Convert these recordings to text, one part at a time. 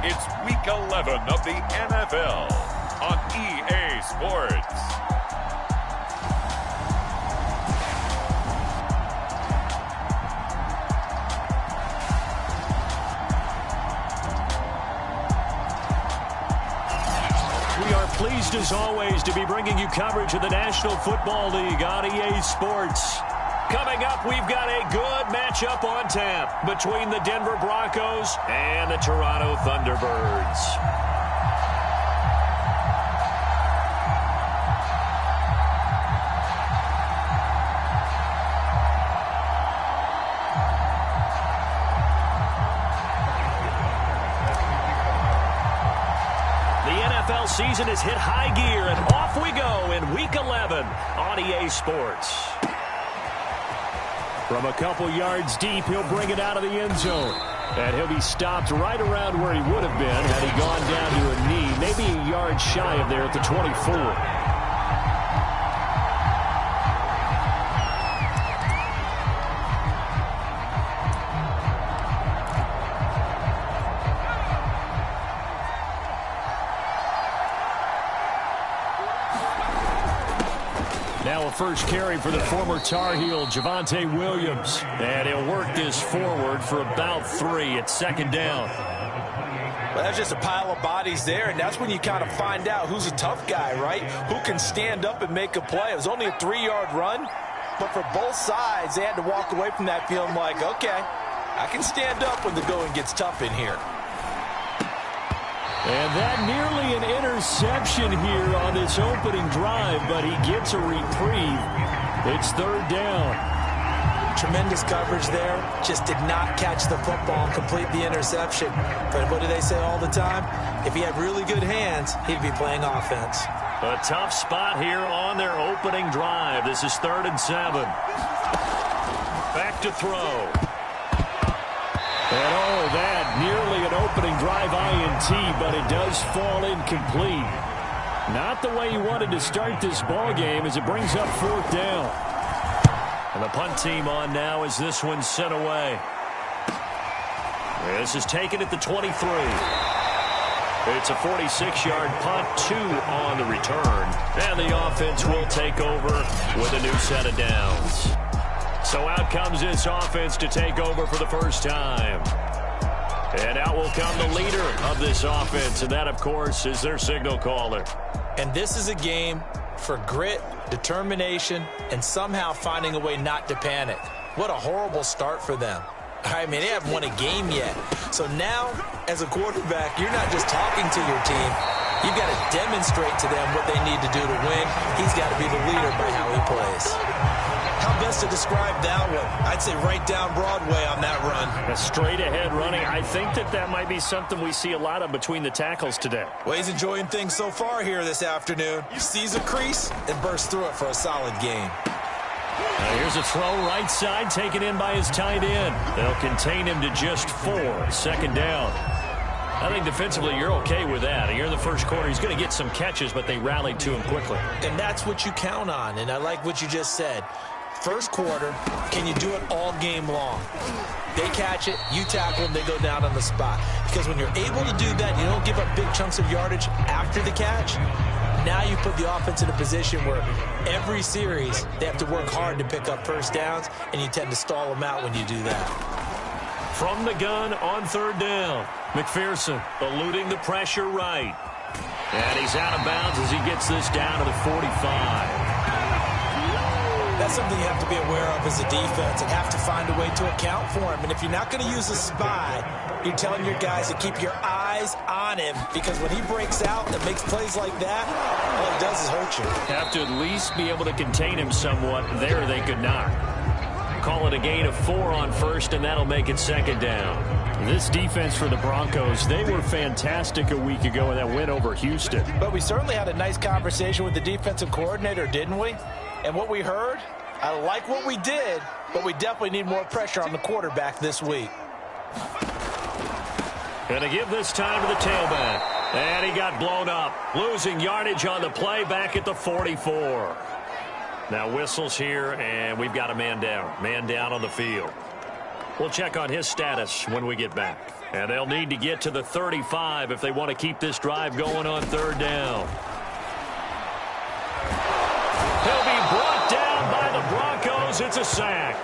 It's Week 11 of the NFL on EA Sports. We are pleased, as always, to be bringing you coverage of the National Football League on EA Sports. Coming up, we've got a good matchup on tap between the Denver Broncos and the Toronto Thunderbirds. NFL season has hit high gear, and off we go in Week 11 on EA Sports. From a couple yards deep, he'll bring it out of the end zone. And he'll be stopped right around where he would have been had he gone down to a knee, maybe a yard shy of there at the 24. Now a first carry for the former Tar Heel, Javonte Williams. And he'll work this forward for about 3 at second down. Well, that's just a pile of bodies there, and that's when you kind of find out who's a tough guy, right? Who can stand up and make a play. It was only a 3-yard run, but for both sides, they had to walk away from that feeling like, okay, I can stand up when the going gets tough in here. And that nearly an interception here on this opening drive, but he gets a reprieve. It's third down. Tremendous coverage there. Just did not catch the football and complete the interception. But what do they say all the time? If he had really good hands, he'd be playing offense. A tough spot here on their opening drive. This is 3rd and 7. Back to throw. And oh, that nearly an opening drive INT, but it does fall incomplete. Not the way he wanted to start this ball game as it brings up 4th down. And the punt team on now as this one's sent away. This is taken at the 23. It's a 46-yard punt, 2 on the return. And the offense will take over with a new set of downs. So out comes this offense to take over for the first time. And out will come the leader of this offense, and that, of course, is their signal caller. And this is a game for grit, determination, and somehow finding a way not to panic. What a horrible start for them. I mean, they haven't won a game yet. So now, as a quarterback, you're not just talking to your team. You've got to demonstrate to them what they need to do to win. He's got to be the leader by how he plays. How best to describe that one? I'd say right down Broadway on that run. A straight-ahead running. I think that might be something we see a lot of between the tackles today. Well, he's enjoying things so far here this afternoon. He sees a crease and bursts through it for a solid game. Now here's a throw right side taken in by his tight end. They'll contain him to just 4. 2nd down. I think defensively you're okay with that. Here in the first quarter, he's going to get some catches, but they rallied to him quickly. And that's what you count on, and I like what you just said. First quarter, can you do it all game long? They catch it, you tackle them, they go down on the spot. Because when you're able to do that, you don't give up big chunks of yardage after the catch. Now you put the offense in a position where every series they have to work hard to pick up first downs, and you tend to stall them out when you do that. From the gun on 3rd down, McPherson eluding the pressure right. And he's out of bounds as he gets this down to the 45. That's something you have to be aware of as a defense and have to find a way to account for him. And if you're not going to use a spy, you're telling your guys to keep your eyes on him, because when he breaks out and makes plays like that, all he does is hurt you. Have to at least be able to contain him somewhat. There they could not. Call it a gain of 4 on 1st, and that'll make it 2nd down. This defense for the Broncos, they were fantastic a week ago in that win over Houston. But we certainly had a nice conversation with the defensive coordinator, didn't we? And what we heard, I like what we did, but we definitely need more pressure on the quarterback this week. Going to give this time to the tailback. And he got blown up. Losing yardage on the play back at the 44. Now whistles here, and we've got a man down. Man down on the field. We'll check on his status when we get back. And they'll need to get to the 35 if they want to keep this drive going on third down. He'll be brought down by the Broncos. It's a sack.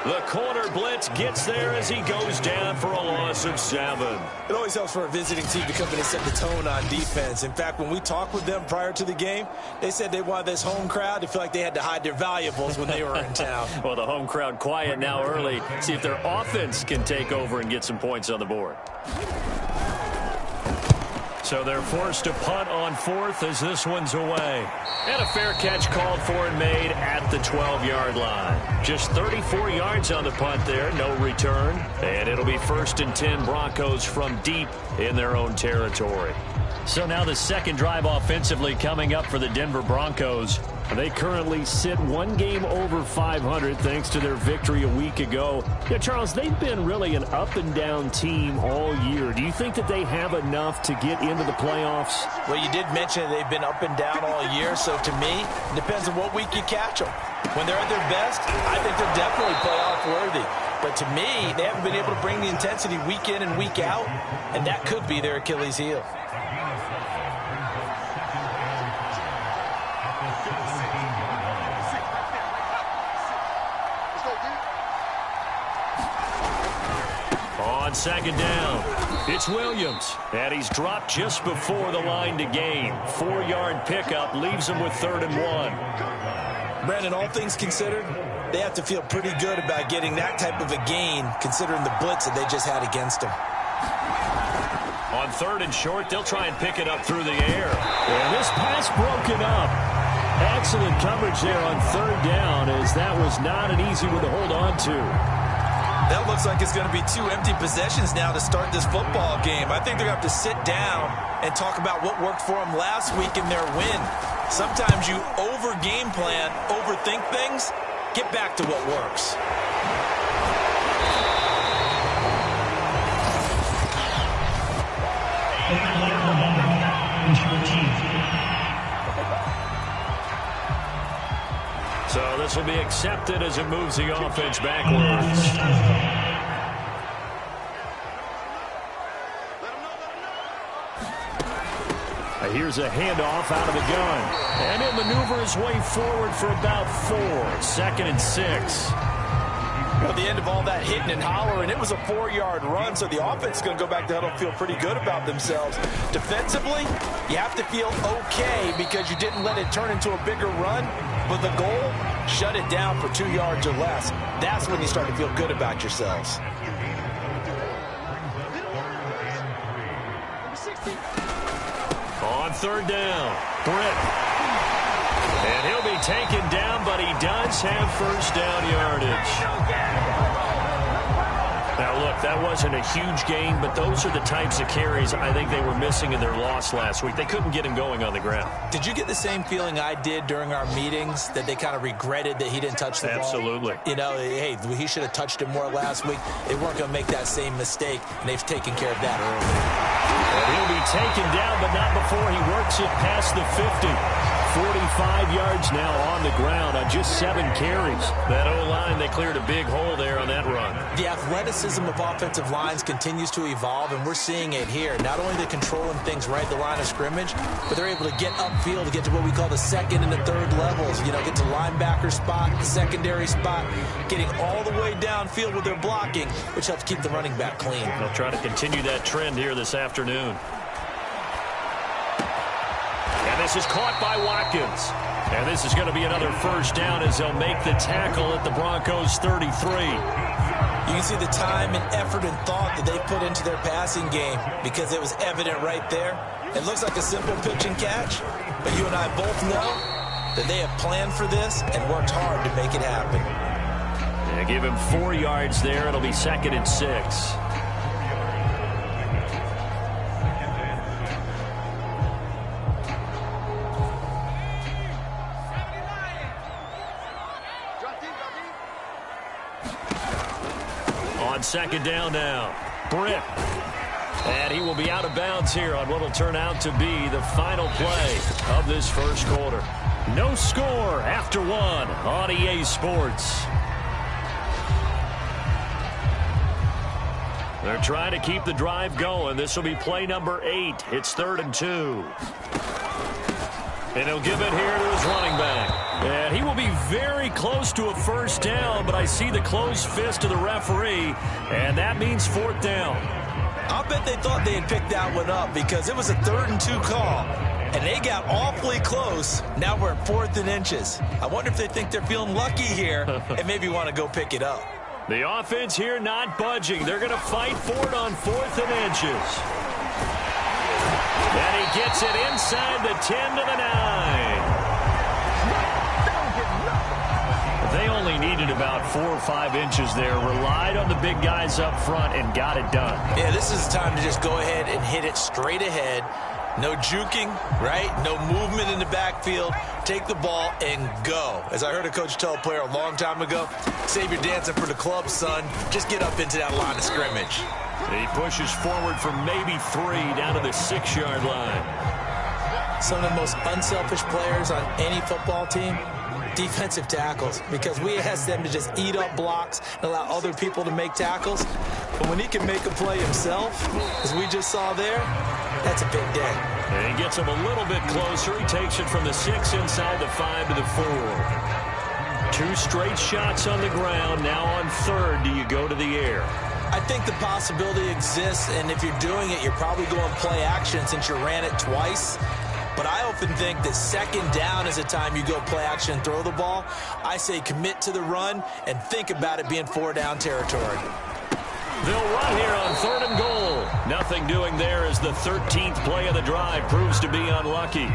The corner blitz gets there as he goes down for a loss of 7. It always helps for a visiting team to come in and set the tone on defense. In fact, when we talked with them prior to the game, they said they wanted this home crowd to feel like they had to hide their valuables when they were in town. Well, the home crowd quiet now early. See if their offense can take over and get some points on the board. So they're forced to punt on 4th as this one's away. And a fair catch called for and made at the 12-yard line. Just 34 yards on the punt there, no return. And it'll be 1st and 10 Broncos from deep in their own territory. So now the second drive offensively coming up for the Denver Broncos. They currently sit one game over 500 thanks to their victory a week ago. Yeah, Charles, they've been really an up-and-down team all year. Do you think that they have enough to get into the playoffs? Well, you did mention they've been up and down all year, so to me, it depends on what week you catch them. When they're at their best, I think they're definitely playoff-worthy. But to me, they haven't been able to bring the intensity week in and week out, and that could be their Achilles heel. On second down, it's Williams, and he's dropped just before the line to gain. 4-yard pickup leaves him with 3rd and 1. Brandon, all things considered, they have to feel pretty good about getting that type of a gain, considering the blitz that they just had against them. On 3rd and short, they'll try and pick it up through the air. And this pass broken up. Excellent coverage there on 3rd down, as that was not an easy one to hold on to. That looks like it's going to be 2 empty possessions now to start this football game. I think they're going to have to sit down and talk about what worked for them last week in their win. Sometimes you over-game plan, overthink things. Get back to what works. So this will be accepted as it moves the offense backwards. Here's a handoff out of the gun. And he'll maneuver his way forward for about 4. 2nd and 6. At the end of all that hitting and hollering, it was a 4-yard run, so the offense is going to go back to huddle and feel pretty good about themselves. Defensively, you have to feel okay because you didn't let it turn into a bigger run, but the goal, shut it down for 2 yards or less. That's when you start to feel good about yourselves. On 3rd down, Britt. And he'll be taken down, but he does have 1st down yardage. Now, look, that wasn't a huge gain, but those are the types of carries I think they were missing in their loss last week. They couldn't get him going on the ground. Did you get the same feeling I did during our meetings, that they kind of regretted that he didn't touch the ball? Absolutely. You know, hey, he should have touched it more last week. They weren't going to make that same mistake, and they've taken care of that early. And he'll be taken down, but not before he works it past the 50. 45 yards now on the ground on just 7 carries. That O-line, they cleared a big hole there on that run. The athleticism of offensive lines continues to evolve, and we're seeing it here. Not only they're controlling things right at the line of scrimmage, but they're able to get upfield to get to what we call the 2nd and the 3rd levels. You know, get to linebacker spot, the secondary spot, getting all the way downfield with their blocking, which helps keep the running back clean. They'll try to continue that trend here this afternoon. And this is caught by Watkins. And this is going to be another 1st down as they'll make the tackle at the Broncos' 33. You can see the time and effort and thought that they put into their passing game because it was evident right there. It looks like a simple pitch and catch, but you and I both know that they have planned for this and worked hard to make it happen. Yeah, give him 4 yards there. It'll be 2nd and 6. On 2nd down now, Britt. And he will be out of bounds here on what will turn out to be the final play of this 1st quarter. No score after 1 on EA Sports. They're trying to keep the drive going. This will be play number 8. It's 3rd and 2. And he'll give it here to his running back. And he will be very close to a first down, but I see the closed fist of the referee, and that means 4th down. I'll bet they thought they had picked that one up because it was a 3rd and 2 call, and they got awfully close. Now we're at 4th and inches. I wonder if they think they're feeling lucky here and maybe want to go pick it up. The offense here not budging. They're going to fight for it on 4th and inches. And he gets it inside the 10 to the 9. They only needed about 4 or 5 inches there. Relied on the big guys up front and got it done. Yeah, this is the time to just go ahead and hit it straight ahead. No juking, right? No movement in the backfield. Take the ball and go. As I heard a coach tell a player a long time ago, save your dancing for the club, son. Just get up into that line of scrimmage. He pushes forward for maybe 3 down to the 6-yard line. Some of the most unselfish players on any football team, defensive tackles, because we ask them to just eat up blocks and allow other people to make tackles. But when he can make a play himself, as we just saw there, that's a big day. And he gets him a little bit closer. He takes it from the 6 inside the 5 to the 4. 2 straight shots on the ground. Now on 3rd, do you go to the air? I think the possibility exists, and if you're doing it, you're probably going play action since you ran it twice. But I often think that 2nd down is a time you go play action and throw the ball. I say commit to the run and think about it being 4-down territory. They'll run here on 3rd and goal. Nothing doing there as the 13th play of the drive proves to be unlucky.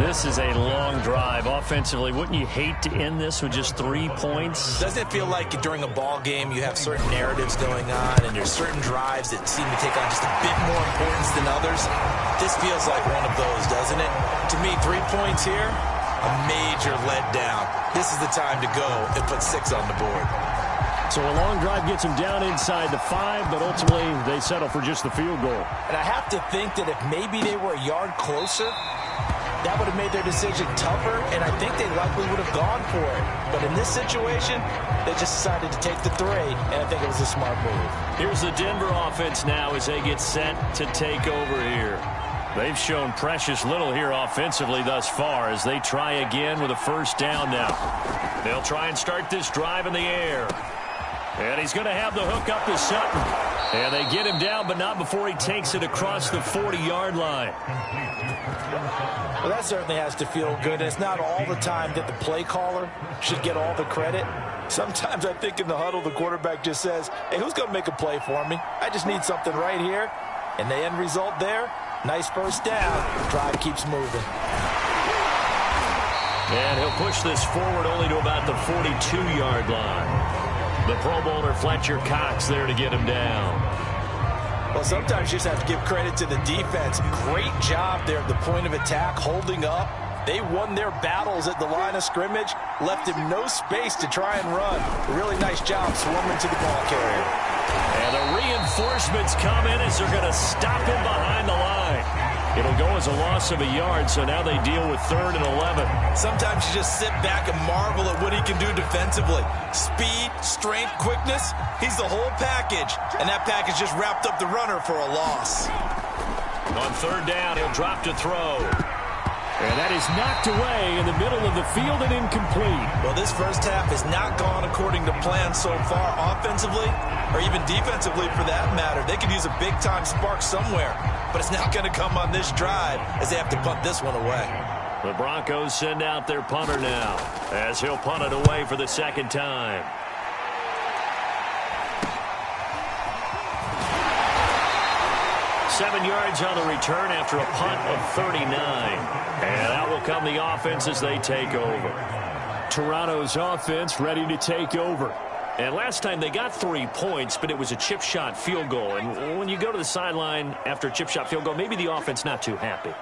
This is a long drive offensively. Wouldn't you hate to end this with just 3 points? Doesn't it feel like during a ball game you have certain narratives going on and there's certain drives that seem to take on just a bit more importance than others? This feels like one of those, doesn't it? To me, 3 points here, a major letdown. This is the time to go and put 6 on the board. So a long drive gets him down inside the 5, but ultimately they settle for just the field goal. And I have to think that if maybe they were a yard closer, that would have made their decision tougher, and I think they likely would have gone for it. But in this situation, they just decided to take the 3, and I think it was a smart move. Here's the Denver offense now as they get set to take over here. They've shown precious little here offensively thus far as they try again with a 1st down now. They'll try and start this drive in the air. And he's going to have the hook up to Sutton. And they get him down, but not before he takes it across the 40-yard line. Well, that certainly has to feel good. It's not all the time that the play caller should get all the credit. Sometimes I think in the huddle, the quarterback just says, hey, who's going to make a play for me? I just need something right here. And the end result there, nice 1st down. The drive keeps moving. And he'll push this forward only to about the 42-yard line. The Pro Bowler Fletcher Cox there to get him down. Well, sometimes you just have to give credit to the defense. Great job there at the point of attack, holding up. They won their battles at the line of scrimmage, left him no space to try and run. A really nice job swarming to the ball carrier. And the reinforcements come in as they're going to stop him behind the line. It'll go as a loss of a yard, so now they deal with 3rd and 11. Sometimes you just sit back and marvel at what he can do defensively. Speed, strength, quickness, he's the whole package. And that package just wrapped up the runner for a loss. On 3rd down, he'll drop to throw. And that is knocked away in the middle of the field and incomplete. Well, this first half has not gone according to plan so far offensively, or even defensively for that matter. They could use a big-time spark somewhere, but it's not going to come on this drive as they have to punt this one away. The Broncos send out their punter now as he'll punt it away for the 2nd time. Seven yards on the return after a punt of 39. And out will come the offense as they take over. Toronto's offense ready to take over. And last time they got 3 points, but it was a chip shot field goal. And when you go to the sideline after a chip shot field goal, maybe the offense not too happy.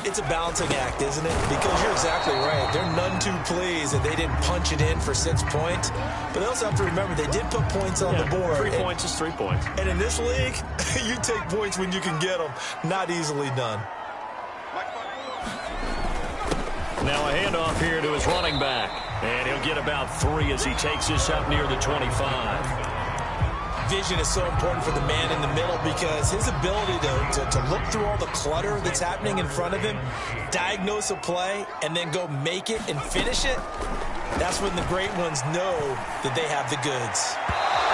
It's a balancing act, isn't it? Because you're exactly right. They're none too pleased that they didn't punch it in for 6 points. But they also have to remember they did put points on the board. 3 points is 3 points. And in this league, you take points when you can get them. Not easily done. Now a handoff here to his running back. And he'll get about 3 as he takes this up near the 25. vision is so important for the man in the middle because his ability to look through all the clutter that's happening in front of him, diagnose a play, and then go make it and finish it, that's when the great ones know that they have the goods.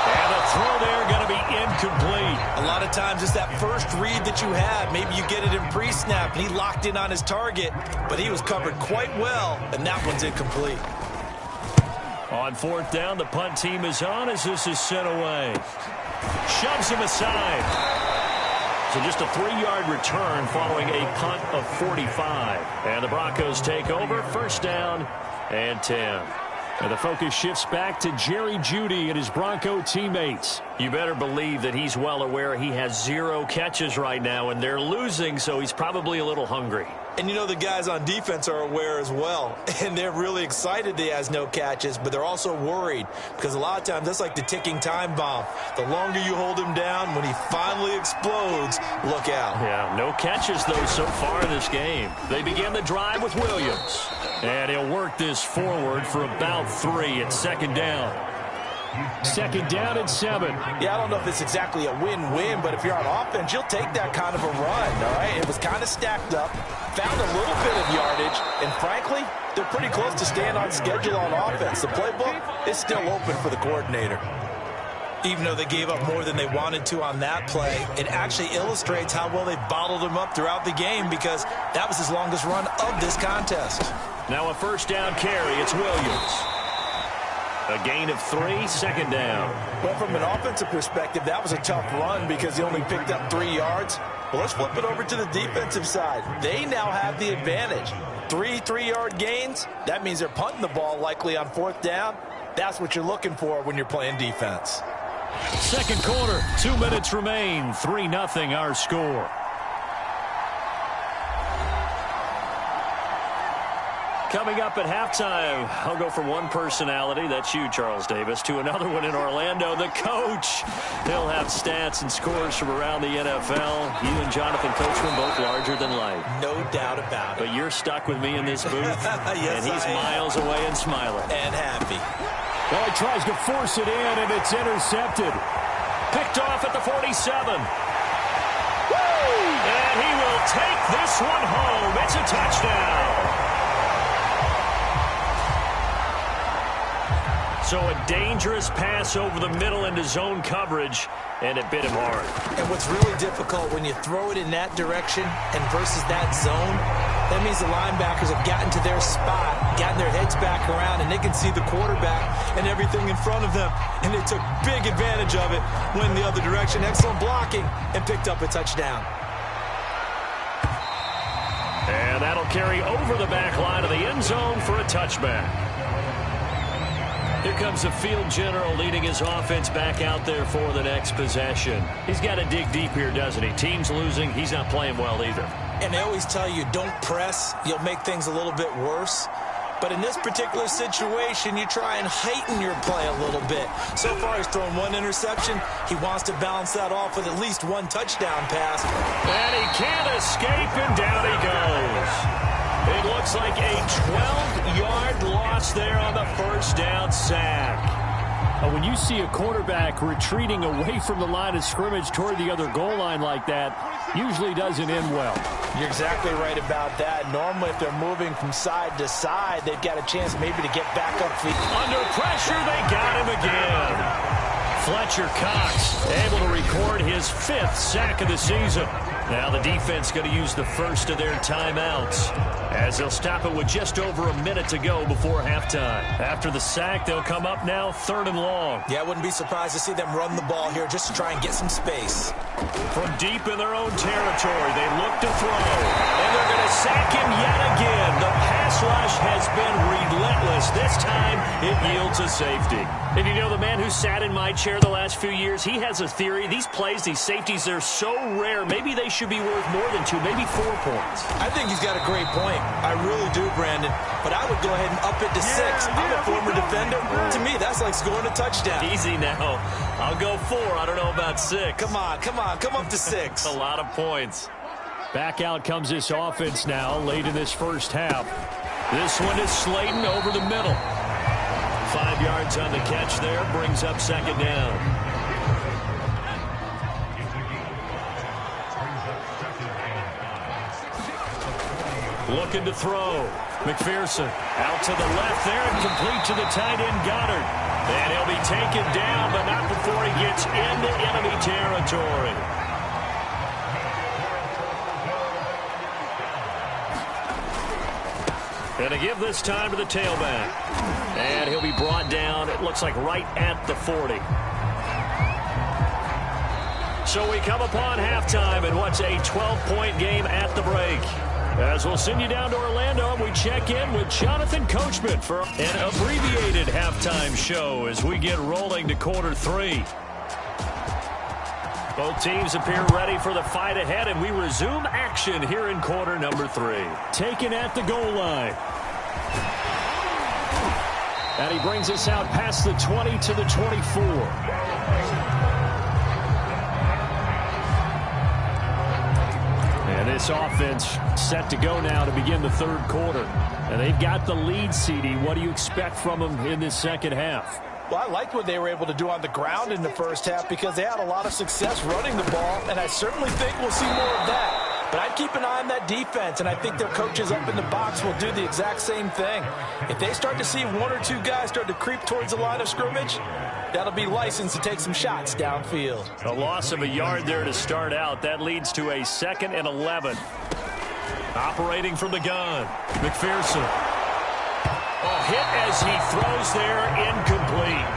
And the throw there going to be incomplete. A lot of times it's that first read that you have. Maybe you get it in pre-snap, and he locked in on his target, but he was covered quite well, and that one's incomplete. On fourth down, the punt team is on as this is sent away. Shoves him aside. So just a 3-yard return following a punt of 45. And the Broncos take over, first down and 10. And the focus shifts back to Jerry Jeudy and his Bronco teammates. You better believe that he's well aware he has 0 catches right now, and they're losing, so he's probably a little hungry. And you know the guys on defense are aware as well, and they're really excited that he has no catches, but they're also worried because a lot of times that's like the ticking time bomb. The longer you hold him down, when he finally explodes, look out. Yeah, no catches, though, so far in this game. They begin the drive with Williams, and he'll work this forward for about 3 at second down. Second down and 7. Yeah, I don't know if it's exactly a win-win, but if you're on offense, you'll take that kind of a run, all right? It was kind of stacked up, found a little bit of yardage, and frankly, they're pretty close to staying on schedule on offense. The playbook is still open for the coordinator. Even though they gave up more than they wanted to on that play, it actually illustrates how well they bottled him up throughout the game because that was his longest run of this contest. Now a first down carry, it's Williams. A gain of 3, second down. Well, from an offensive perspective, that was a tough run because he only picked up 3 yards. Well, let's flip it over to the defensive side. They now have the advantage. 3 3-yard gains, that means they're punting the ball likely on fourth down. That's what you're looking for when you're playing defense. Second quarter, 2 minutes remain, 3-0 our score. Coming up at halftime, I'll go from one personality, that's you, Charles Davis, to another one in Orlando, the coach. He'll have stats and scores from around the NFL. You and Jonathan Coachman both larger than life. No doubt about it. But you're stuck with me in this booth, yes, and he's miles away and smiling. And happy. Well, he tries to force it in, and it's intercepted. Picked off at the 47. Woo! And he will take this one home. It's a touchdown. So a dangerous pass over the middle into zone coverage, and it bit him hard. And what's really difficult when you throw it in that direction and versus that zone, that means the linebackers have gotten to their spot, gotten their heads back around, and they can see the quarterback and everything in front of them. And they took big advantage of it, went in the other direction, excellent blocking, and picked up a touchdown. And that'll carry over the back line of the end zone for a touchback. Here comes the field general leading his offense back out there for the next possession. He's got to dig deep here, doesn't he? Team's losing. He's not playing well either. And they always tell you, don't press. You'll make things a little bit worse. But in this particular situation, you try and heighten your play a little bit. So far, he's thrown 1 interception. He wants to balance that off with at least 1 touchdown pass. And he can't escape, and down he goes. It looks like a 12-yard loss there on the first down sack. When you see a quarterback retreating away from the line of scrimmage toward the other goal line like that, usually doesn't end well. You're exactly right about that. Normally, if they're moving from side to side, they've got a chance maybe to get back up feet. Under pressure, they got him again. Fletcher Cox able to record his 5th sack of the season. Now the defense going to use the first of their timeouts as they'll stop it with just over a minute to go before halftime. After the sack, they'll come up now 3rd and long. Yeah, I wouldn't be surprised to see them run the ball here just to try and get some space. From deep in their own territory, they look to throw. And they're going to sack him yet again. The pass rush has been relentless. This time, it yields a safety. And you know, the man who sat in my chair the last few years, he has a theory. These plays, these safeties, they're so rare. Maybe they should be worth more than 2, maybe 4 points. I think he's got a great point. I really do, Brandon. But I would go ahead and up it to 6. I'm a former defender. To me, that's like scoring a touchdown. Easy now. I'll go 4. I don't know about 6. Come on. Come up to 6. A lot of points. Back out comes this offense now late in this first half. This one is Slayton over the middle. 5 yards on the catch there, brings up second down. Looking to throw. McPherson out to the left there and complete to the tight end Goddard. And he'll be taken down, but not before he gets into enemy territory. And to give this time to the tailback. And he'll be brought down, it looks like right at the 40. So we come upon halftime in what's a 12-point game at the break. As we'll send you down to Orlando, we check in with Jonathan Coachman for an abbreviated halftime show as we get rolling to quarter 3. Both teams appear ready for the fight ahead, and we resume action here in quarter number 3. Taken at the goal line. And he brings us out past the 20 to the 24. And this offense set to go now to begin the third quarter. And they've got the lead, CD. What do you expect from them in this second half? Well, I liked what they were able to do on the ground in the first half because they had a lot of success running the ball, and I certainly think we'll see more of that. But I'd keep an eye on that defense, and I think their coaches up in the box will do the exact same thing. If they start to see one or two guys start to creep towards the line of scrimmage, that'll be licensed to take some shots downfield. A loss of a yard there to start out. That leads to a 2nd and 11. Operating from the gun, McPherson. Oh, hit as he throws there, incomplete.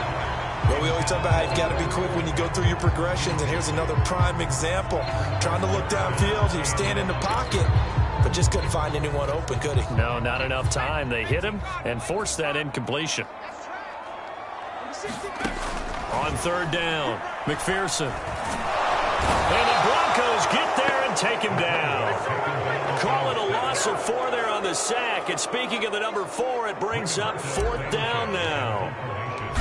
Well, we always talk about how you've got to be quick when you go through your progressions, and here's another prime example. Trying to look downfield, he was standing in the pocket, but just couldn't find anyone open, could he? No, not enough time. They hit him and forced that incompletion. On 3rd down, McPherson. And the Broncos get there and take him down. Call it a loss of 4 there on the sack. And speaking of the number 4, it brings up 4th down now.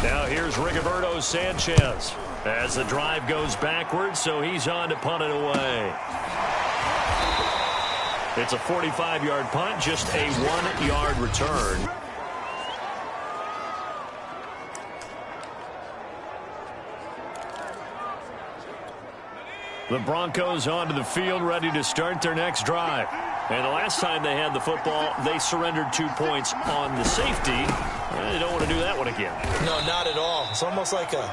Now here's Rigoberto Sanchez as the drive goes backwards, so he's on to punt it away. It's a 45-yard punt, just a 1-yard return. The Broncos onto the field, ready to start their next drive. And the last time they had the football, they surrendered 2 points on the safety. They don't want to do that one again. No, not at all. It's almost like a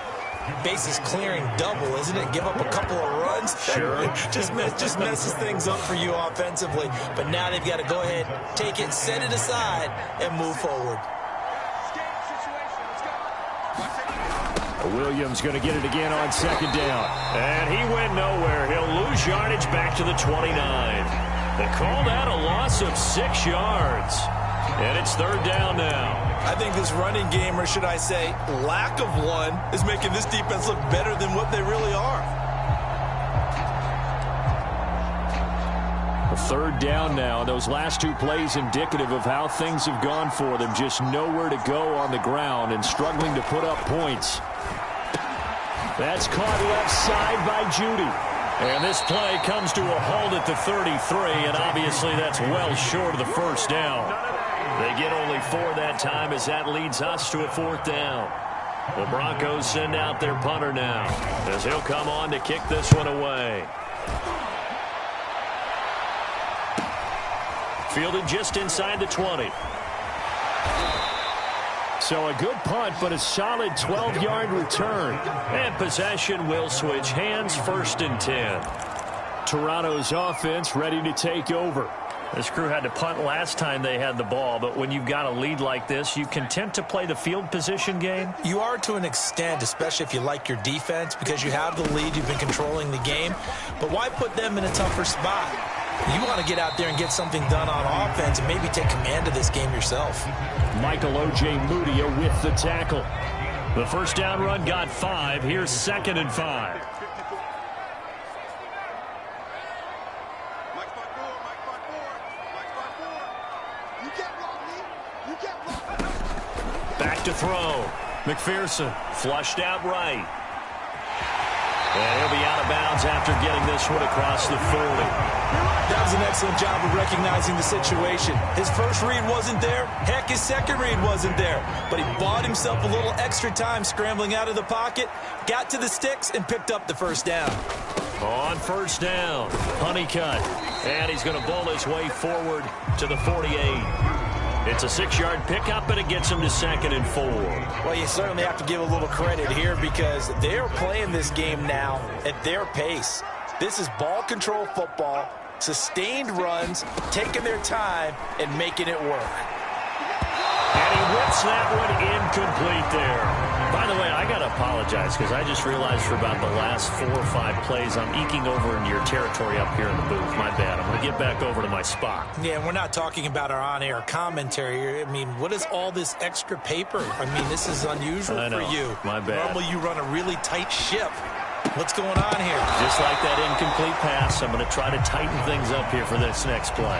bases clearing double, isn't it? Give up a couple of runs. Sure. just messes things up for you offensively. But now they've got to go ahead, take it, set it aside, and move forward. Williams going to get it again on 2nd down. And he went nowhere. He'll lose yardage back to the 29. They call that a loss of 6 yards. And it's 3rd down now. I think this running game, or should I say lack of one, is making this defense look better than what they really are. A 3rd down now. Those last 2 plays indicative of how things have gone for them. Just nowhere to go on the ground and struggling to put up points. That's caught left side by Judy. And this play comes to a halt at the 33, and obviously that's well short of the 1st down. They get only 4 that time as that leads us to a 4th down. The Broncos send out their punter now as he'll come on to kick this one away. Fielded just inside the 20. So a good punt, but a solid 12-yard return. And possession will switch hands, 1st and 10. Toronto's offense ready to take over. This crew had to punt last time they had the ball, but when you've got a lead like this, you content to play the field position game? You are to an extent, especially if you like your defense, because you have the lead, you've been controlling the game. But why put them in a tougher spot? You want to get out there and get something done on offense and maybe take command of this game yourself. Michael O.J. Mudia with the tackle. The 1st down run got 5. Here's 2nd and 5. Back to throw. McPherson flushed out right. And he'll be out of bounds after getting this one across the 40. That was an excellent job of recognizing the situation. His first read wasn't there. Heck, his second read wasn't there. But he bought himself a little extra time scrambling out of the pocket, got to the sticks, and picked up the 1st down. On first down, Honeycutt. And he's going to bowl his way forward to the 48. It's a 6-yard pickup, and it gets him to 2nd and 4. Well, you certainly have to give a little credit here because they're playing this game now at their pace. This is ball control football, sustained runs, taking their time, and making it work. And he whips that one incomplete there. By the way, I got to apologize because I just realized for about the last 4 or 5 plays, I'm eking over into your territory up here in the booth. My bad. I'm going to get back over to my spot. Yeah, and we're not talking about our on-air commentary here. I mean, what is all this extra paper? I mean, this is unusual for you. My bad. Normally you run a really tight ship. What's going on here? Just like that incomplete pass, I'm going to try to tighten things up here for this next play.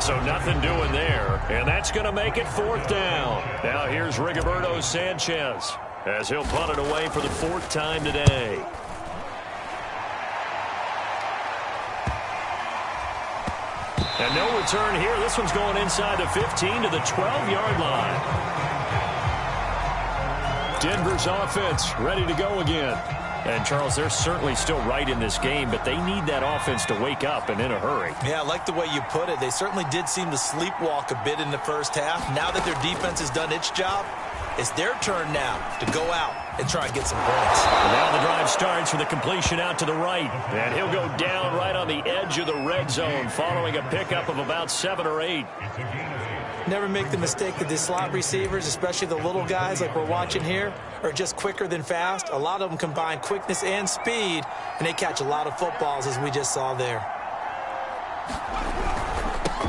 So nothing doing there, and that's going to make it 4th down. Now here's Rigoberto Sanchez as he'll punt it away for the 4th time today. And no return here. This one's going inside the 15 to the 12-yard line. Denver's offense ready to go again. And, Charles, they're certainly still right in this game, but they need that offense to wake up and in a hurry. Yeah, I like the way you put it. They certainly did seem to sleepwalk a bit in the first half. Now that their defense has done its job, it's their turn now to go out and try and get some points. And now the drive starts with a completion out to the right. And he'll go down right on the edge of the red zone following a pickup of about 7 or 8. Never make the mistake that the slot receivers, especially the little guys like we're watching here, are just quicker than fast. A lot of them combine quickness and speed, and they catch a lot of footballs, as we just saw there.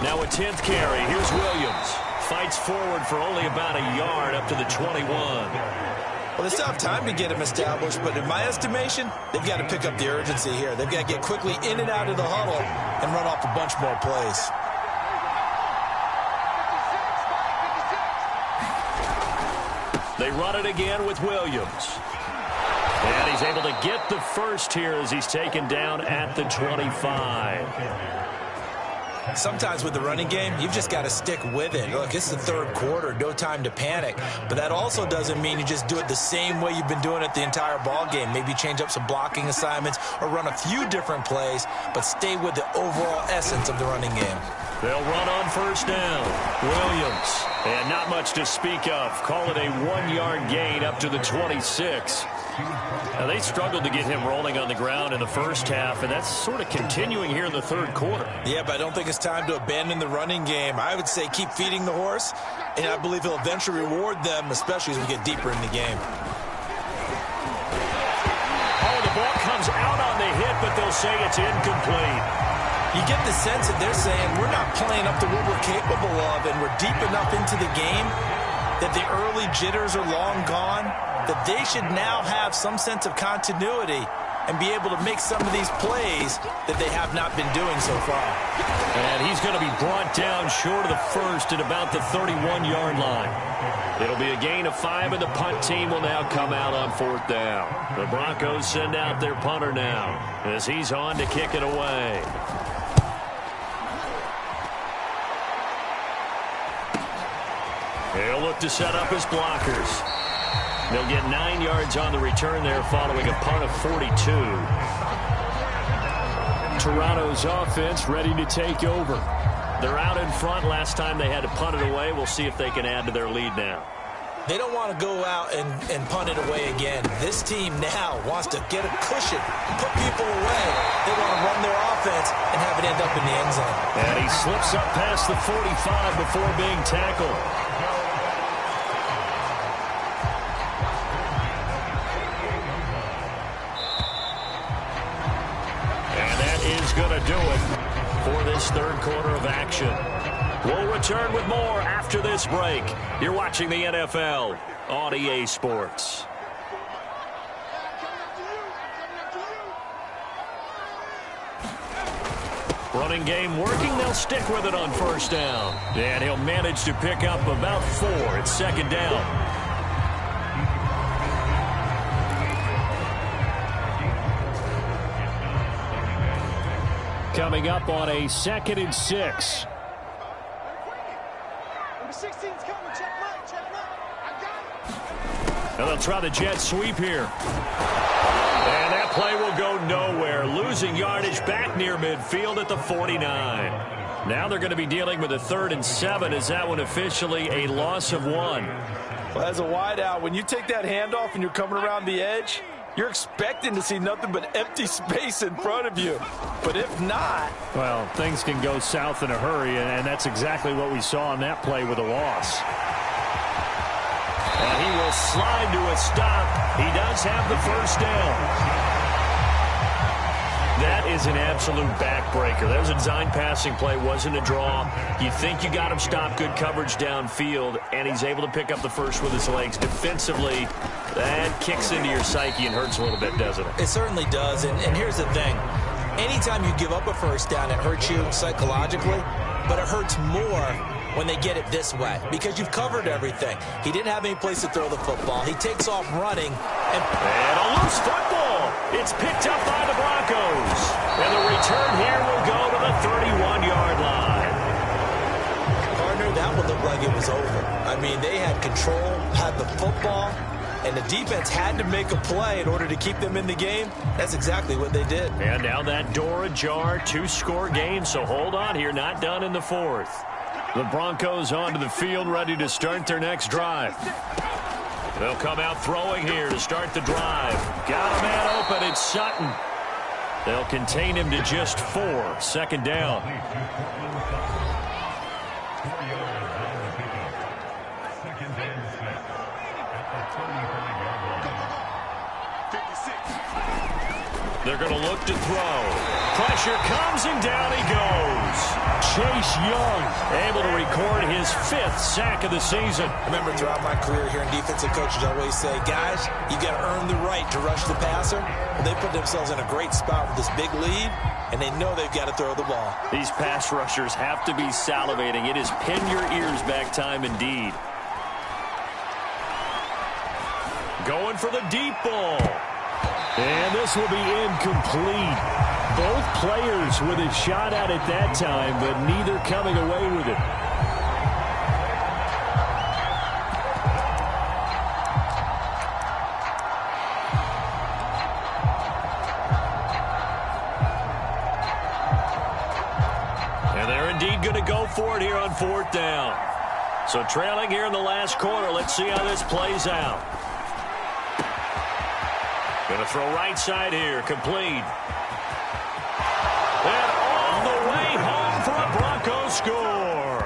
Now a 10th carry. Here's Williams. Fights forward for only about a yard up to the 21. Well, they still have time to get him established, but in my estimation, they've got to pick up the urgency here. They've got to get quickly in and out of the huddle and run off a bunch more plays. They run it again with Williams. And he's able to get the first here as he's taken down at the 25. Sometimes with the running game, you've just got to stick with it. Look, it's the 3rd quarter, no time to panic. But that also doesn't mean you just do it the same way you've been doing it the entire ball game. Maybe change up some blocking assignments or run a few different plays, but stay with the overall essence of the running game. They'll run on first down. Williams. And not much to speak of. Call it a 1-yard gain up to the 26. Now, they struggled to get him rolling on the ground in the first half, and that's sort of continuing here in the 3rd quarter. Yeah, but I don't think it's time to abandon the running game. I would say keep feeding the horse, and I believe he'll eventually reward them, especially as we get deeper in the game. Oh, the ball comes out on the hit, but they'll say it's incomplete. You get the sense that they're saying we're not playing up to what we're capable of, and we're deep enough into the game that the early jitters are long gone, that they should now have some sense of continuity and be able to make some of these plays that they have not been doing so far. And he's going to be brought down short of the first at about the 31-yard line. It'll be a gain of 5, and the punt team will now come out on 4th down. The Broncos send out their punter now as he's on to kick it away. He'll look to set up his blockers. They'll get 9 yards on the return there following a punt of 42. Toronto's offense ready to take over. They're out in front. Last time they had to punt it away. We'll see if they can add to their lead now. They don't want to go out and punt it away again. This team now wants to get a cushion, put people away. They want to run their offense and have it end up in the end zone. And he slips up past the 45 before being tackled. Going to do it for this 3rd quarter of action. We'll return with more after this break. You're watching the NFL on EA Sports. Running game working. They'll stick with it on first down. And he'll manage to pick up about 4 at 2nd down. Coming up on a 2nd and 6. And they'll try the jet sweep here. And that play will go nowhere. Losing losing yardage back near midfield at the 49. Now they're going to be dealing with a 3rd and 7. Is that one officially a loss of 1? Well, as a wideout, when you take that handoff and you're coming around the edge, you're expecting to see nothing but empty space in front of you. But if not... Well, things can go south in a hurry, and that's exactly what we saw on that play with a loss. And he will slide to a stop. He does have the first down. That is an absolute backbreaker. That was a design passing play, wasn't a draw. You think you got him stopped, good coverage downfield, and he's able to pick up the first with his legs. Defensively, that kicks into your psyche and hurts a little bit, doesn't it? It certainly does, and here's the thing. Anytime you give up a first down, it hurts you psychologically, but it hurts more when they get it this way because you've covered everything. He didn't have any place to throw the football. He takes off running. And a loose football. It's picked up by the Broncos. And the return here will go to the 31-yard line. Partner, that one looked like it was over. I mean, they had control, had the football, and the defense had to make a play in order to keep them in the game. That's exactly what they did. And now that door ajar, 2-score game, so hold on here, not done in the 4th. The Broncos onto the field, ready to start their next drive. They'll come out throwing here to start the drive. Got a man open, it's Sutton. They'll contain him to just 4. 2nd down. They're going to look to throw. Pressure comes and down he goes. Chase Young able to record his 5th sack of the season. I remember throughout my career here in defensive coaches always say, guys, you got to earn the right to rush the passer. Well, they put themselves in a great spot with this big lead, and they know they've got to throw the ball. These pass rushers have to be salivating. It is pin your ears back time indeed. Going for the deep ball. And this will be incomplete. Both players with a shot at it that time, but neither coming away with it. And they're indeed going to go for it here on 4th down. So trailing here in the last quarter. Let's see how this plays out. Going to throw right side here, complete. And all the way home for a Bronco score.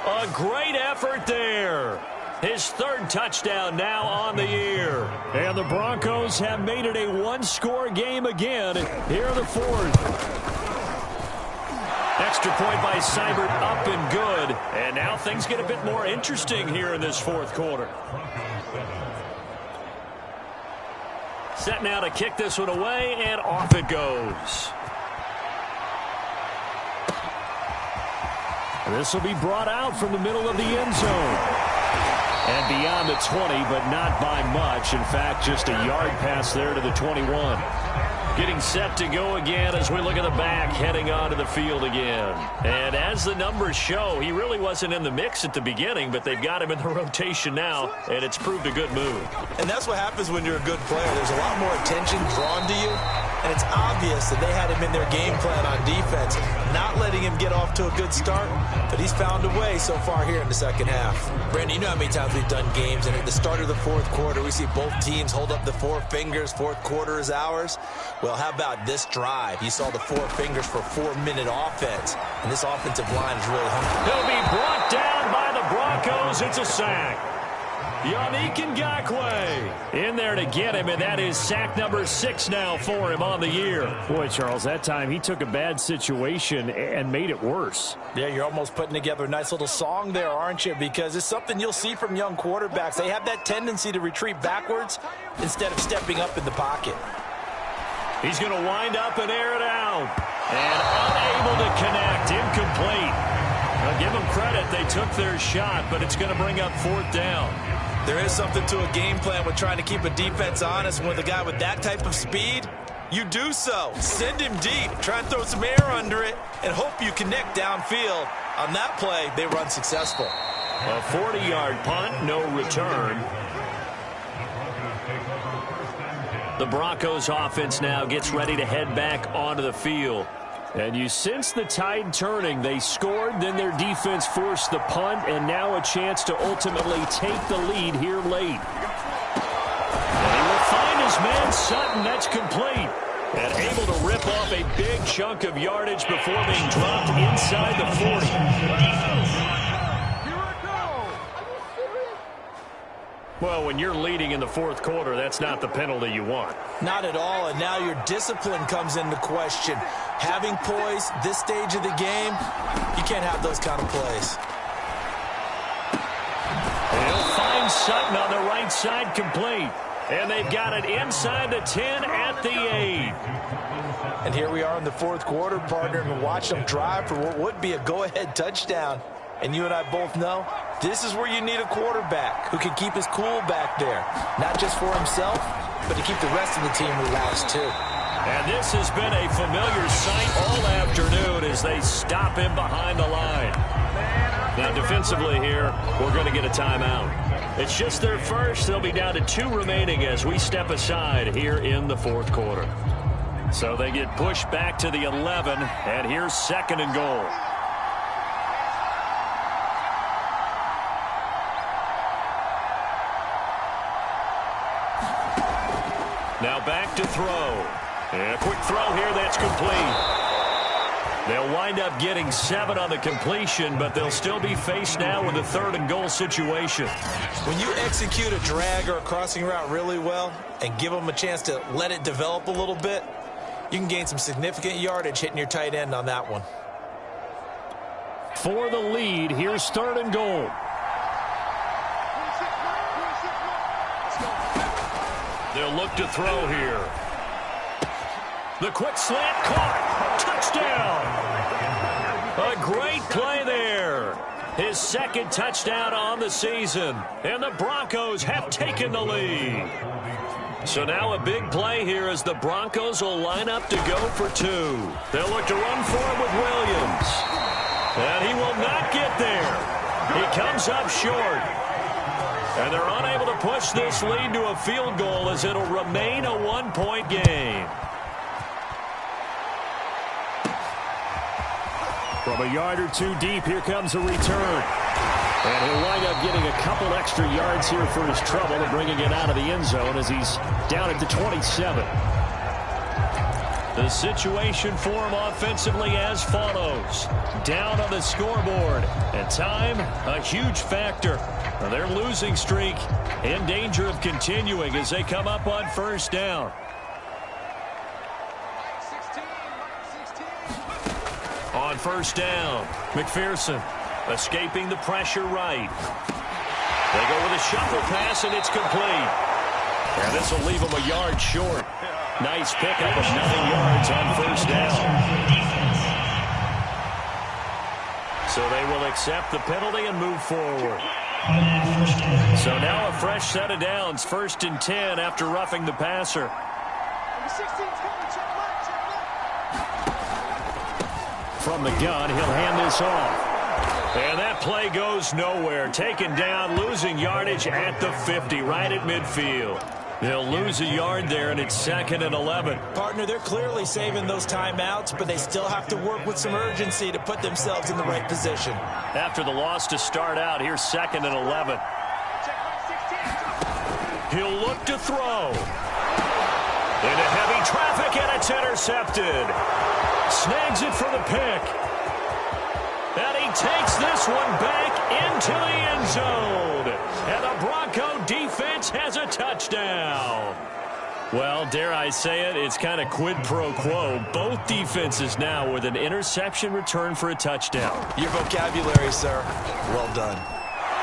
A great effort there. His 3rd touchdown now on the year. And the Broncos have made it a 1-score game again here in the 4th. Extra point by Seibert, up and good. And now things get a bit more interesting here in this 4th quarter. Set now to kick this one away, and off it goes. This will be brought out from the middle of the end zone. And beyond the 20, but not by much. In fact, just a yard pass there to the 21. Getting set to go again as we look at the back, heading onto the field again. And as the numbers show, he really wasn't in the mix at the beginning, but they've got him in the rotation now, and it's proved a good move. And that's what happens when you're a good player. There's a lot more attention drawn to you, and it's obvious that they had him in their game plan on defense, not letting him get off to a good start, but he's found a way so far here in the 2nd half. Brandon, you know how many times we've done games, and at the start of the 4th quarter, we see both teams hold up the 4 fingers, 4th quarter is ours. Well, how about this drive? You saw the 4 fingers for 4-minute offense, and this offensive line is really hungry. He'll be brought down by the Broncos. It's a sack. Yannick Ngakoue in there to get him, and that is sack number 6 now for him on the year. Boy, Charles, that time he took a bad situation and made it worse. Yeah, you're almost putting together a nice little song there, aren't you? Because it's something you'll see from young quarterbacks. They have that tendency to retreat backwards instead of stepping up in the pocket. He's going to wind up and air it out. And unable to connect. Incomplete. Now give them credit. They took their shot, but it's going to bring up 4th down. There is something to a game plan with trying to keep a defense honest. With a guy with that type of speed, you do so. Send him deep. Try and throw some air under it and hope you connect downfield. On that play, they run successful. A 40-yard punt, no return. The Broncos offense now gets ready to head back onto the field. And you sense the tide turning. They scored, then their defense forced the punt, and now a chance to ultimately take the lead here late. And he will find his man Sutton. That's complete. And able to rip off a big chunk of yardage before being dropped inside the 40. Well, when you're leading in the fourth quarter, that's not the penalty you want. Not at all, and now your discipline comes into question. Having poise this stage of the game, you can't have those kind of plays. He'll find Sutton on the right side complete. And they've got it inside the 10 at the 8. And here we are in the fourth quarter, partner, and watch them drive for what would be a go-ahead touchdown. And you and I both know this is where you need a quarterback who can keep his cool back there. Not just for himself, but to keep the rest of the team relaxed too. And this has been a familiar sight all afternoon as they stop him behind the line. Now defensively here, we're going to get a timeout. It's just their first. They'll be down to 2 remaining as we step aside here in the fourth quarter. So they get pushed back to the 11, and here's 2nd and goal. Now back to throw. And a quick throw here that's complete. They'll wind up getting 7 on the completion, but they'll still be faced now with a 3rd and goal situation. When you execute a drag or a crossing route really well and give them a chance to let it develop a little bit, you can gain some significant yardage hitting your tight end on that one. For the lead, here's 3rd and goal. They'll look to throw here. The quick slant caught. Touchdown. A great play there. His 2nd touchdown on the season. And the Broncos have taken the lead. So now a big play here as the Broncos will line up to go for 2. They'll look to run for it with Williams. And he will not get there. He comes up short. And they're unable to push this lead to a field goal as it'll remain a 1-point game. From a yard or 2 deep, here comes a return. And he'll wind up getting a couple extra yards here for his trouble and bringing it out of the end zone as he's down at the 27. The situation for him offensively as follows. Down on the scoreboard. And time, a huge factor. Their losing streak in danger of continuing as they come up on 1st down. On 1st down, McPherson escaping the pressure right. They go with a shuffle pass, and it's complete. And this will leave them a yard short. Nice pickup of 9 yards on 1st down. So they will accept the penalty and move forward. So now a fresh set of downs, 1st and 10 after roughing the passer. From the gun, he'll hand this off. And that play goes nowhere. Taken down, losing yardage at the 50, right at midfield. They'll lose a yard there, and it's 2nd and 11. Partner, they're clearly saving those timeouts, but they still have to work with some urgency to put themselves in the right position. After the loss to start out, here's 2nd and 11. He'll look to throw. Into heavy traffic, and it's intercepted. Snags it for the pick. And he takes this one back into the end zone. And the Bronco defense has a touchdown. Well, dare I say it, it's kind of quid pro quo. Both defenses now with an interception return for a touchdown. Your vocabulary, sir. Well done.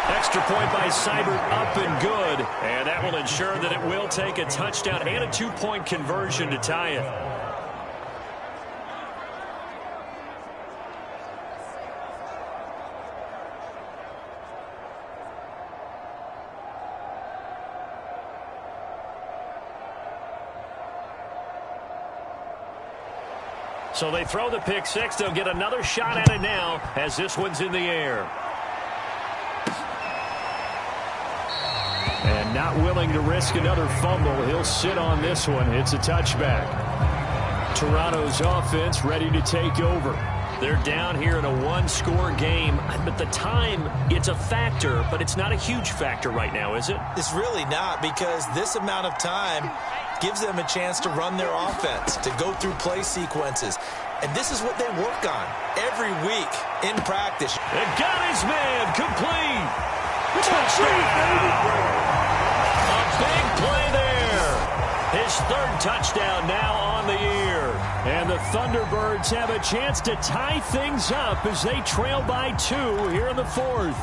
Extra point by Seibert, up and good. And that will ensure that it will take a touchdown and a 2-point conversion to tie it. So they throw the pick 6. They'll get another shot at it now as this one's in the air. And not not willing to risk another fumble. He'll sit on this one. It's a touchback. Toronto's offense ready to take over. They're down here in a one-score game, but the time, it's a factor, but it's not a huge factor right now, is it? It's really not, because this amount of time gives them a chance to run their offense, to go through play sequences. And this is what they work on every week in practice. And got his man complete. Touchdown! A big play there. His third touchdown now on the year. And the Thunderbirds have a chance to tie things up as they trail by 2 here in the 4th.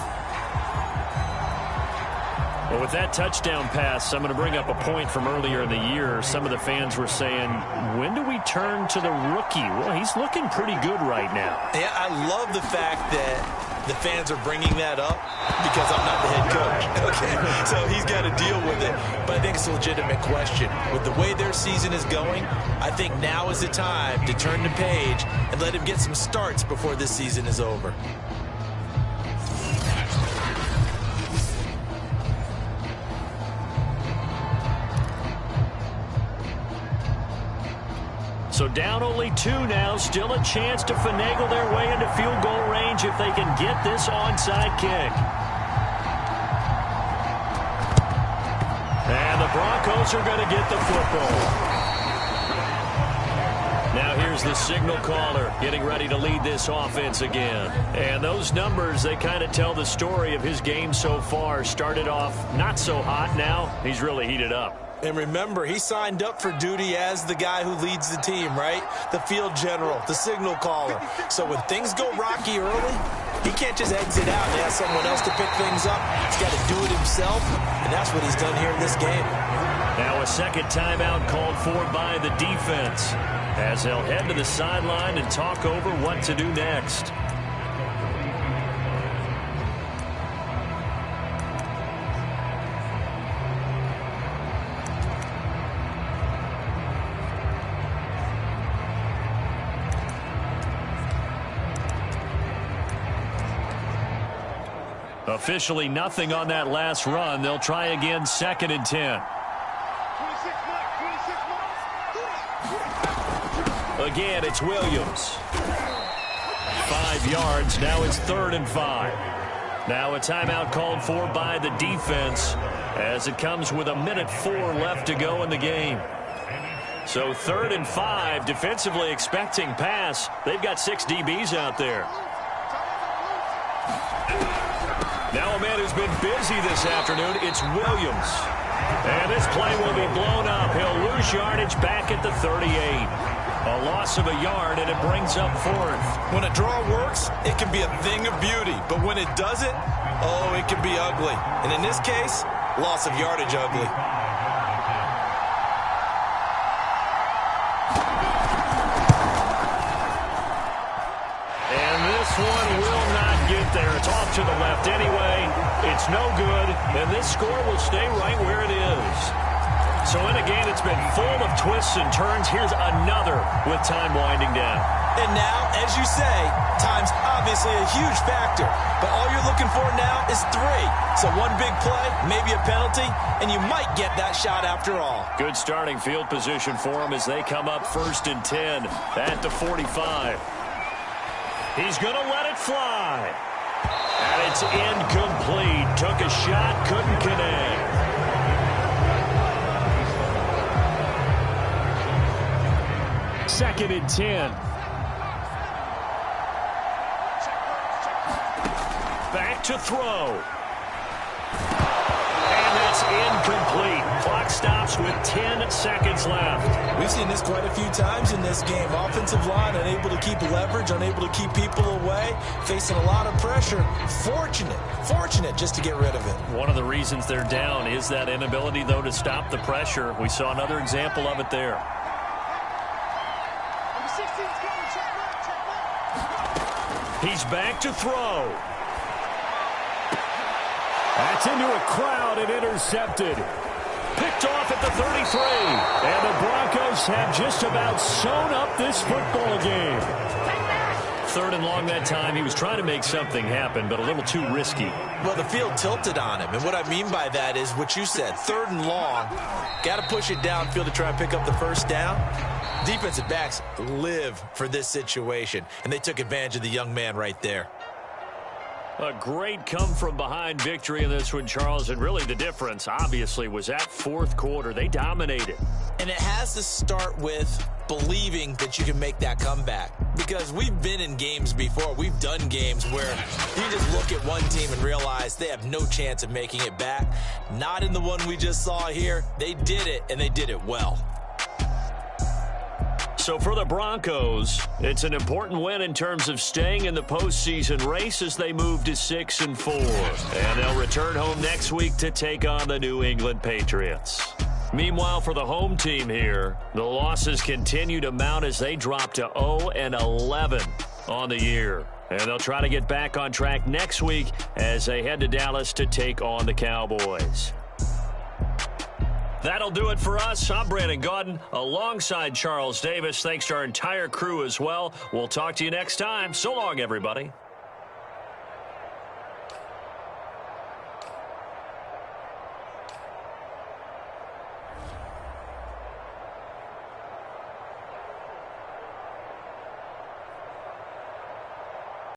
Well, with that touchdown pass, I'm going to bring up a point from earlier in the year. Some of the fans were saying, when do we turn to the rookie? Well, he's looking pretty good right now. Yeah, I love the fact that the fans are bringing that up because I'm not the head coach. Okay, so he's got to deal with it. But I think it's a legitimate question. With the way their season is going, I think now is the time to turn the page and let him get some starts before this season is over. So down only 2 now, still a chance to finagle their way into field goal range if they can get this onside kick. And the Broncos are going to get the football. Now here's the signal caller getting ready to lead this offense again. And those numbers, they kind of tell the story of his game so far. Started off not so hot, now he's really heated up. And remember, he signed up for duty as the guy who leads the team, right? The field general, the signal caller. So when things go rocky early, he can't just exit out and ask someone else to pick things up. He's got to do it himself, and that's what he's done here in this game. Now a second timeout called for by the defense as they'll head to the sideline and talk over what to do next. Officially nothing on that last run. They'll try again, 2nd and 10. Again, it's Williams. 5 yards. Now it's 3rd and 5. Now a timeout called for by the defense as it comes with 1:04 left to go in the game. So 3rd and 5, defensively expecting pass. They've got 6 DBs out there. Now a man who's been busy this afternoon, it's Williams. And this play will be blown up. He'll lose yardage back at the 38. A loss of a yard, and it brings up 4th. When a draw works, it can be a thing of beauty. But when it doesn't, oh, it can be ugly. And in this case, loss of yardage ugly. And this one will not get there. It's off to the left anyway. It's no good, and this score will stay right where it is. So in a game that's been full of twists and turns, here's another with time winding down. And now, as you say, time's obviously a huge factor. But all you're looking for now is 3. So one big play, maybe a penalty, and you might get that shot after all. Good starting field position for them as they come up 1st and 10 at the 45. He's going to let it fly. And it's incomplete. Took a shot, couldn't connect. Second and 10. Back to throw. And that's incomplete. Clock stops with 10 seconds left. We've seen this quite a few times in this game. Offensive line unable to keep leverage, unable to keep people away, facing a lot of pressure. Fortunate just to get rid of it. One of the reasons they're down is that inability, though, to stop the pressure. We saw another example of it there. He's back to throw. That's into a crowd and intercepted. Picked off at the 33. And the Broncos have just about sewn up this football game. 3rd and long that time. He was trying to make something happen, but a little too risky. Well, the field tilted on him, and what I mean by that is what you said, 3rd and long. Got to push it downfield to try and pick up the first down. Defensive backs live for this situation, and they took advantage of the young man right there. A great come-from-behind victory in this one, Charles, and really the difference, obviously, was that 4th quarter. They dominated. And it has to start with believing that you can make that comeback. Because we've been in games before. We've done games where you just look at one team and realize they have no chance of making it back. Not in the one we just saw here. They did it, and they did it well. So for the Broncos, it's an important win in terms of staying in the postseason race as they move to 6-4. And they'll return home next week to take on the New England Patriots. Meanwhile, for the home team here, the losses continue to mount as they drop to 0-11 on the year. And they'll try to get back on track next week as they head to Dallas to take on the Cowboys. That'll do it for us. I'm Brandon Gaudin alongside Charles Davis. Thanks to our entire crew as well. We'll talk to you next time. So long, everybody.